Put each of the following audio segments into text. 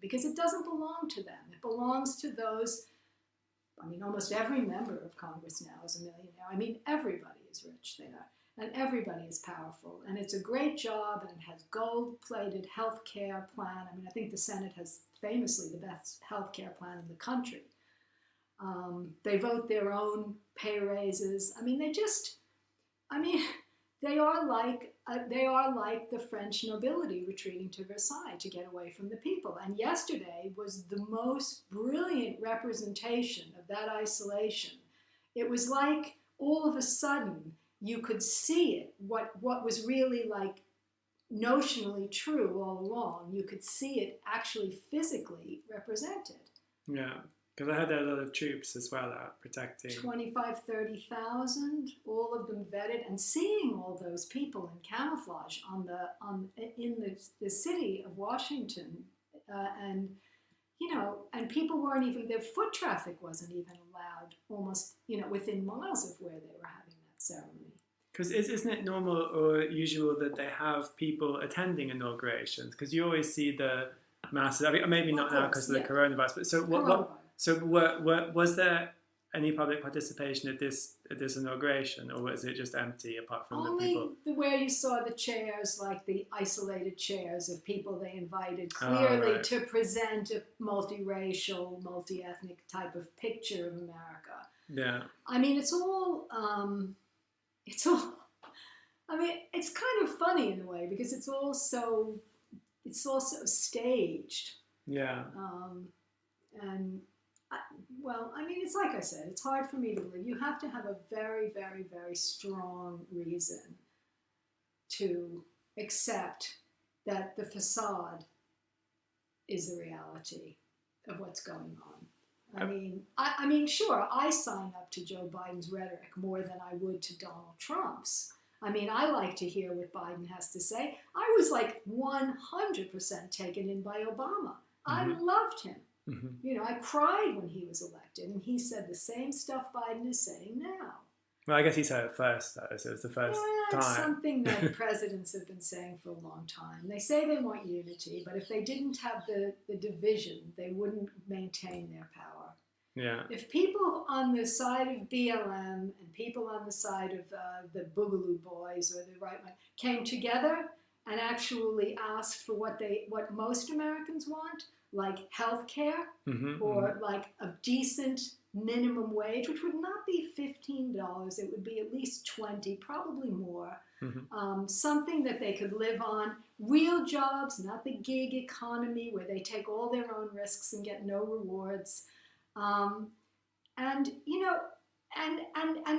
because it doesn't belong to them. It belongs to those, I mean, almost every member of Congress now is a millionaire. I mean, everybody is rich there, and everybody is powerful. And it's a great job, and it has gold-plated health care plan. I mean, I think the Senate has famously the best health care plan in the country. They vote their own pay raises. I mean, they are like the French nobility retreating to Versailles to get away from the people. And yesterday was the most brilliant representation of that isolation. It was like all of a sudden you could see it, what was really like notionally true all along. You could see it actually physically represented. Yeah. Because I heard there are a lot of troops as well out protecting. 25, 30,000, all of them vetted, and seeing all those people in camouflage in the city of Washington, and people weren't even, their foot traffic wasn't even allowed almost, within miles of where they were having that ceremony. Because isn't it normal or usual that they have people attending inaugurations? Because you always see the masses, I mean, maybe not now because of the coronavirus, but so was there any public participation at this inauguration, or was it just empty apart from the people? Only where you saw the chairs, like the isolated chairs of people they invited clearly to present a multiracial, multi-ethnic type of picture of America. Yeah. I mean, it's all it's kind of funny in a way because it's all so staged. Yeah. It's like I said, it's hard for me to believe. You have to have a very, very, very strong reason to accept that the facade is the reality of what's going on. I mean, sure, I sign up to Joe Biden's rhetoric more than I would to Donald Trump's. I mean, I like to hear what Biden has to say. I was like 100% taken in by Obama. Mm-hmm. I loved him. Mm-hmm. I cried when he was elected, and he said the same stuff Biden is saying now. Well, I guess he said it first, though, so it's the first time. It's something that presidents have been saying for a long time. They say they want unity, but if they didn't have the division, they wouldn't maintain their power. Yeah. If people on the side of BLM and people on the side of the Boogaloo Boys or the right one came together and actually asked for what most Americans want, like health care or like a decent minimum wage, which would not be $15, it would be at least $20, probably more. Something that they could live on, real jobs, not the gig economy where they take all their own risks and get no rewards. And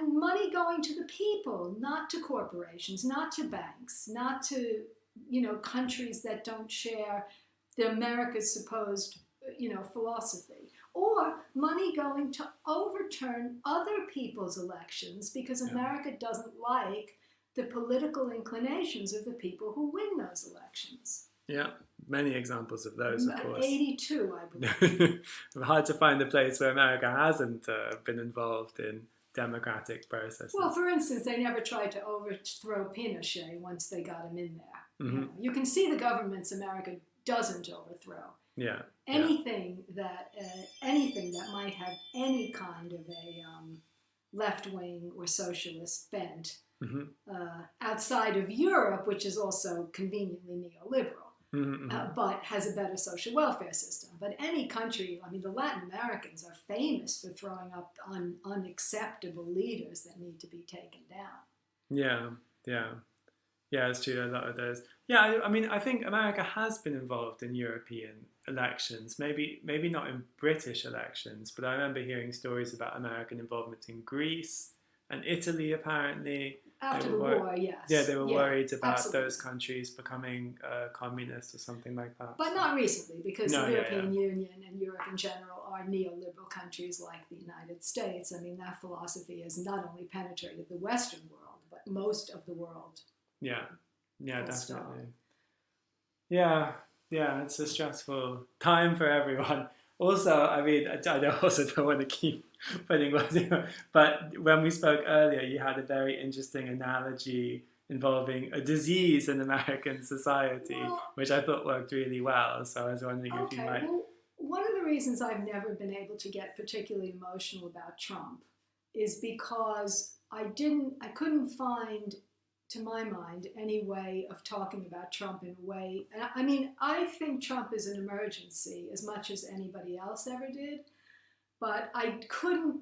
money going to the people, not to corporations, not to banks, not to, countries that don't share the America's supposed, philosophy. Or money going to overturn other people's elections because America doesn't like the political inclinations of the people who win those elections. Yeah, many examples of those, of course. 82, I believe. Hard to find a place where America hasn't been involved in democratic processes. Well, for instance, they never tried to overthrow Pinochet once they got him in there. You can see the governments America doesn't overthrow. Yeah. Anything that might have any kind of a left-wing or socialist bent outside of Europe, which is also conveniently neoliberal, but has a better social welfare system. But any country, I mean, the Latin Americans are famous for throwing up unacceptable leaders that need to be taken down. Yeah, it's true, a lot of those. Yeah, I mean, I think America has been involved in European elections, maybe not in British elections, but I remember hearing stories about American involvement in Greece and Italy, apparently. After the war, yes. Yeah, they were worried about those countries becoming communist or something like that. But not recently, because the European Union and Europe in general are neoliberal countries like the United States. I mean, that philosophy has not only penetrated the Western world, but most of the world. Yeah, definitely. Yeah, it's a stressful time for everyone. Also, I mean, I also don't want to keep putting words in, but when we spoke earlier, you had a very interesting analogy involving a disease in American society, which I thought worked really well. So I was wondering if you might. Well, one of the reasons I've never been able to get particularly emotional about Trump is because I couldn't find, to my mind, any way of talking about Trump in a way. I mean, I think Trump is an emergency as much as anybody else ever did, but I couldn't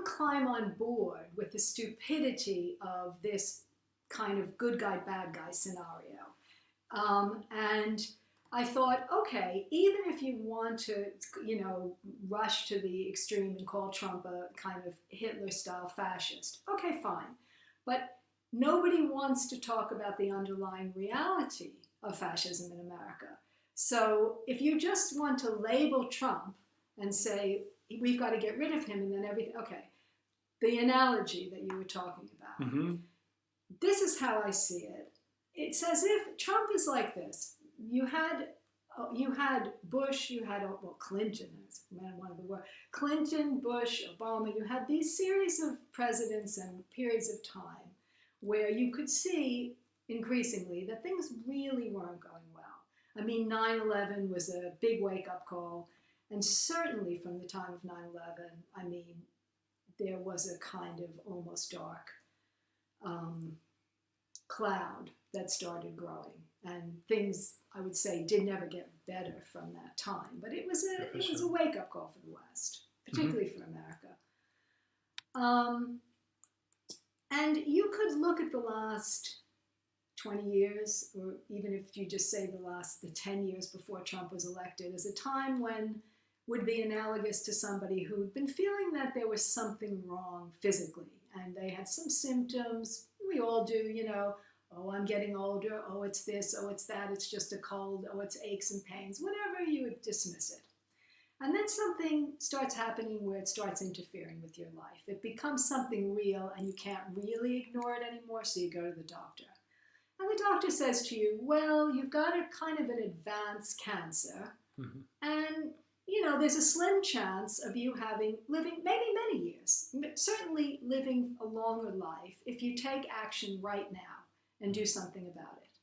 climb on board with the stupidity of this kind of good guy, bad guy scenario. And I thought, okay, even if you want to, rush to the extreme and call Trump a kind of Hitler-style fascist, okay, fine. But nobody wants to talk about the underlying reality of fascism in America. So if you just want to label Trump and say, we've got to get rid of him and then everything, okay. The analogy that you were talking about, this is how I see it. It's as if Trump is like this. You had Bush, you had Clinton, one of the worst. Clinton, Bush, Obama. You had these series of presidents and periods of time where you could see increasingly that things really weren't going well. I mean, 9/11 was a big wake-up call, and certainly from the time of 9/11, I mean, there was a kind of almost dark cloud that started growing. And things, I would say, did never get better from that time. But it was a wake-up call for the West, particularly for America. And you could look at the last 20 years, or even if you just say the 10 years before Trump was elected, as a time when would be analogous to somebody who'd been feeling that there was something wrong physically, and they had some symptoms. We all do, oh, I'm getting older, oh, it's this, oh, it's that, it's just a cold, oh, it's aches and pains, whatever, you would dismiss it. And then something starts happening where it starts interfering with your life. It becomes something real, and you can't really ignore it anymore, so you go to the doctor. And the doctor says to you, well, you've got a kind of an advanced cancer, and there's a slim chance of you living maybe many years, certainly living a longer life if you take action right now and do something about it.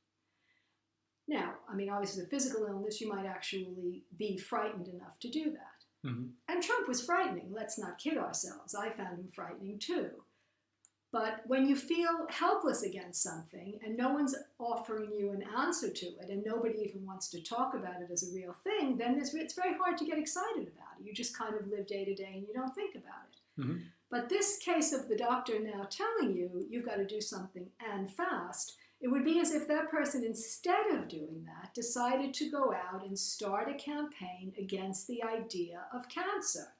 Now, I mean, obviously the physical illness, you might actually be frightened enough to do that. And Trump was frightening, let's not kid ourselves. I found him frightening too. But when you feel helpless against something and no one's offering you an answer to it and nobody even wants to talk about it as a real thing, then it's very hard to get excited about it. You just kind of live day to day and you don't think about it. But this case of the doctor now telling you you've got to do something and fast, it would be as if that person, instead of doing that, decided to go out and start a campaign against the idea of cancer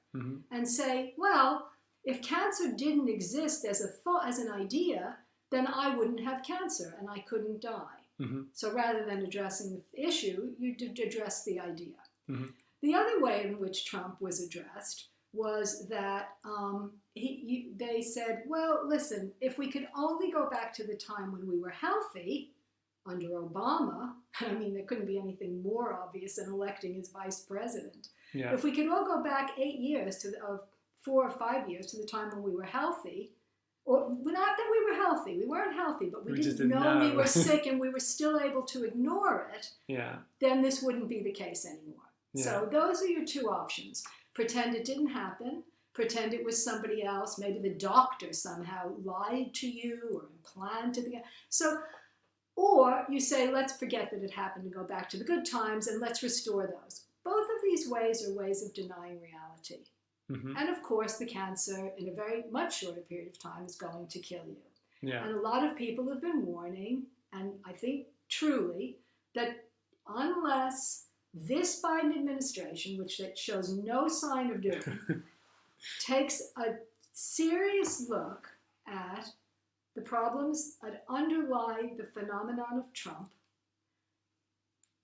and say, well, if cancer didn't exist as an idea, then I wouldn't have cancer and I couldn't die. So rather than addressing the issue, you address the idea. The other way in which Trump was addressed was that they said, well, listen, if we could only go back to the time when we were healthy under Obama, I mean, there couldn't be anything more obvious than electing his vice president. If we could all go back 8 years to 4 or 5 years to the time when we were healthy, or not that we were healthy, we weren't healthy, but we didn't know we were sick and we were still able to ignore it, then this wouldn't be the case anymore. So those are your two options. Pretend it didn't happen, pretend it was somebody else, maybe the doctor somehow lied to you or implanted the... Or you say, let's forget that it happened and go back to the good times and let's restore those. Both of these ways are ways of denying reality. And of course, the cancer, in a very much shorter period of time, is going to kill you. And a lot of people have been warning, and I think truly, that unless this Biden administration, which it shows no sign of doing, takes a serious look at the problems that underlie the phenomenon of Trump,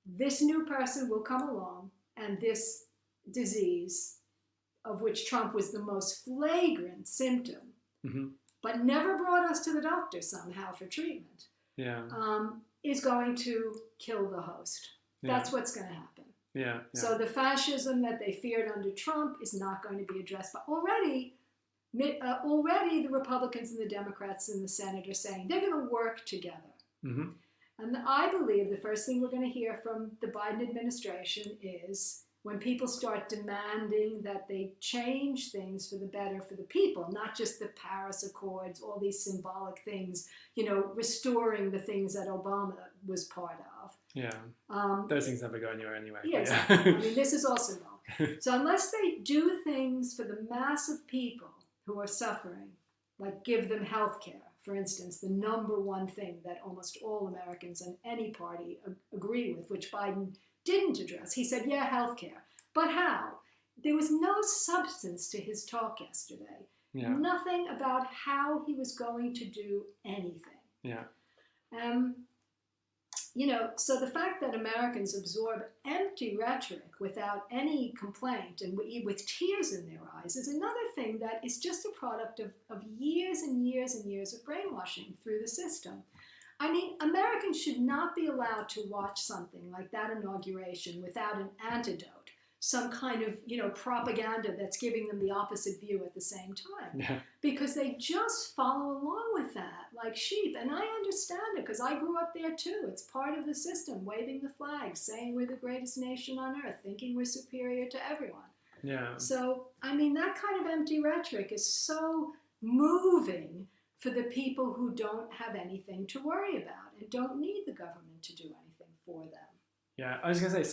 this new person will come along and this disease, of which Trump was the most flagrant symptom, but never brought us to the doctor somehow for treatment, is going to kill the host. That's what's going to happen. So the fascism that they feared under Trump is not going to be addressed. But already, already the Republicans and the Democrats in the Senate are saying they're going to work together. Mm-hmm. And I believe the first thing we're going to hear from the Biden administration is when people start demanding that they change things for the better for the people, not just the Paris Accords, all these symbolic things, restoring the things that Obama was part of. Yeah. Those things never go anywhere anyway. Yeah, exactly. I mean, this is also wrong. So unless they do things for the mass of people who are suffering, like give them health care, for instance, the number one thing that almost all Americans and any party agree with, which Biden didn't address. He said, yeah, health care. But how? There was no substance to his talk yesterday. Yeah. Nothing about how he was going to do anything. Yeah. So the fact that Americans absorb empty rhetoric without any complaint and with tears in their eyes is another thing that is just a product of years and years and years of brainwashing through the system. I mean, Americans should not be allowed to watch something like that inauguration without an antidote, some kind of, propaganda that's giving them the opposite view at the same time. Yeah. Because they just follow along with that like sheep. And I understand it because I grew up there too. It's part of the system, waving the flag, saying we're the greatest nation on earth, thinking we're superior to everyone. Yeah. So, I mean, that kind of empty rhetoric is so moving for the people who don't have anything to worry about and don't need the government to do anything for them. Yeah, I was going to say,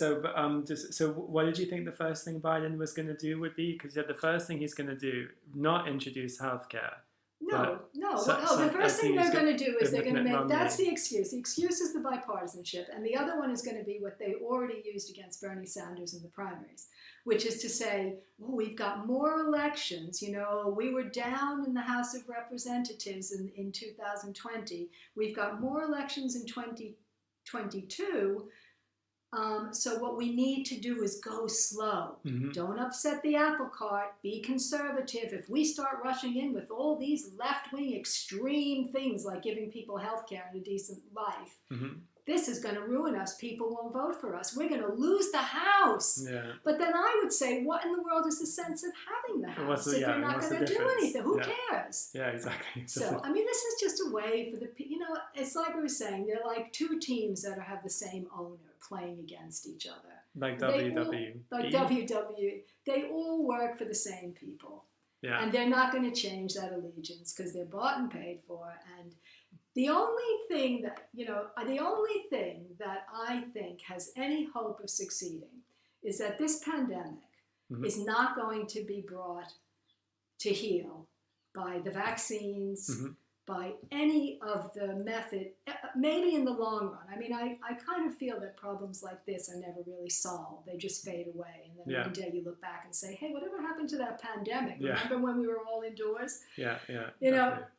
so what did you think the first thing Biden was going to do would be? Because the first thing he's going to do, not introduce healthcare. No. The first thing they're going to do is they're going to make, Romney. that's the excuse. The excuse is the bipartisanship. And the other one is going to be what they already used against Bernie Sanders in the primaries, which is to say, well, we've got more elections. We were down in the House of Representatives in 2020. We've got more elections in 2022. So what we need to do is go slow. Mm-hmm. Don't upset the apple cart. Be conservative. If we start rushing in with all these left-wing extreme things like giving people health care and a decent life, mm-hmm. this is going to ruin us. People won't vote for us. We're going to lose the House. Yeah. But then I would say, what in the world is the sense of having the House if you're not going to do anything? Who cares? Yeah, exactly. So, I mean, this is just a way for it's like we were saying, they're like two teams that have the same owner playing against each other. Like WWE. Like WWE. They all work for the same people. Yeah. And they're not going to change that allegiance because they're bought and paid for. And the only thing that I think has any hope of succeeding is that this pandemic mm-hmm. is not going to be brought to heel by the vaccines, mm-hmm. by any of the method, maybe in the long run. I mean, I kind of feel that problems like this are never really solved. They just fade away. And then one day you look back and say, hey, whatever happened to that pandemic? Yeah. Remember when we were all indoors? Yeah.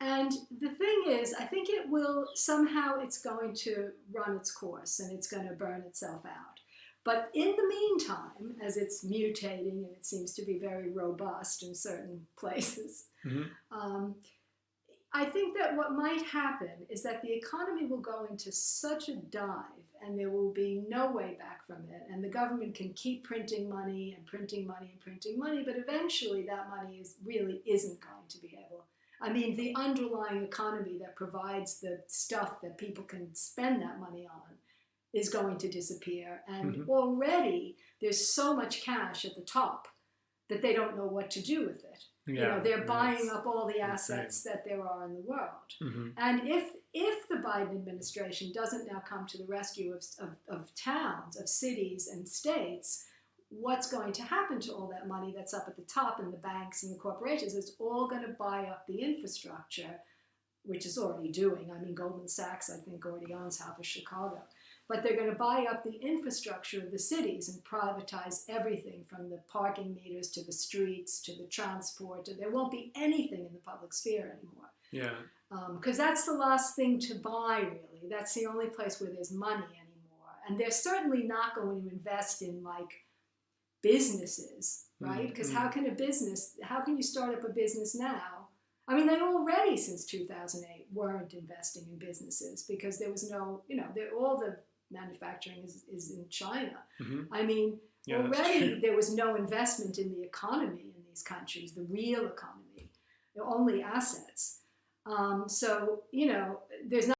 And the thing is, I think it's going to run its course and it's going to burn itself out. But in the meantime, as it's mutating and it seems to be very robust in certain places, mm-hmm. I think that what might happen is that the economy will go into such a dive and there will be no way back from it. And the government can keep printing money and printing money and printing money, but eventually that money really isn't going to be able. I mean, the underlying economy that provides the stuff that people can spend that money on is going to disappear. And mm-hmm. already there's so much cash at the top that they don't know what to do with it. Yeah, they're buying up all the assets that there are in the world. Mm-hmm. And if the Biden administration doesn't now come to the rescue of towns, of cities and states, what's going to happen to all that money that's up at the top in the banks and the corporations? It's all going to buy up the infrastructure, which is already doing. I mean, Goldman Sachs, I think, already owns half of Chicago. But they're going to buy up the infrastructure of the cities and privatize everything from the parking meters to the streets to the transport. There won't be anything in the public sphere anymore. Yeah. Because that's the last thing to buy, really. That's the only place where there's money anymore. And they're certainly not going to invest in, businesses, right? Because mm-hmm. how can you start up a business now? I mean, they already, since 2008, weren't investing in businesses because there was no, all the manufacturing is in China. Mm-hmm. I mean, already there was no investment in the economy in these countries, the real economy. only assets. So, there's not